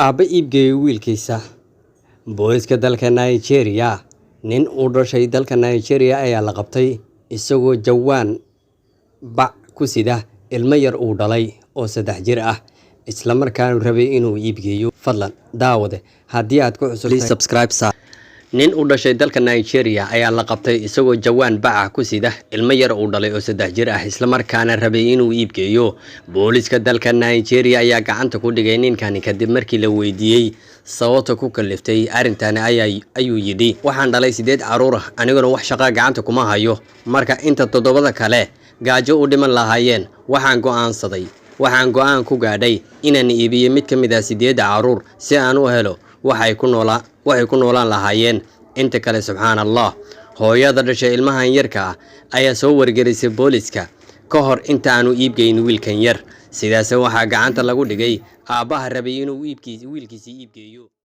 Aabbe iibgeeyay wiilkiisa. Booliska dalka Nigeria. Nin u dhashay dalka Nigeria ayaa la qabtay isagoo jawaan bac ku sida ilmo yar uu dhalay oo 3 jir ah, isla markaana rabay inuu iibgeeyo. Fadlan daawade haddii aad ku cusub tahay subscribe sa. Nin u dhashay dalka Nigeria ayaa la qabtay isagoo jawaan bac ku sida ilmo yar uu dhalay oo 3 jir ah, isla markaana rabay inuu iibgeeyo. Booliska dalka Nigeria ayaa gacanta ku dhigay ninkan kadib markii la weydiiyay sababta ku kaliftay arrintan ayuu yidhi waxaan dhalay 8 caruur ah aniguna wax shaqo gacanta kuma hayo, marka inta 7 kale gaajo u dhiman lahaayeen waxaan go'aan ku gaadhay inaan iibiyo mid ka mid ah 8 caruur si aan u helo waxay ku noolaan lahaayeen inta kale. Subxaanallah. Hooyada dhashay ilmahan yarka ah ayaa soo wargelisay booliska ka hor inta aanu iibgeyn wiilkan yar. Sidaas waxaa gacanta lagu dhigay aabbaha rabay inuu wiilkiisa iibgeeyo.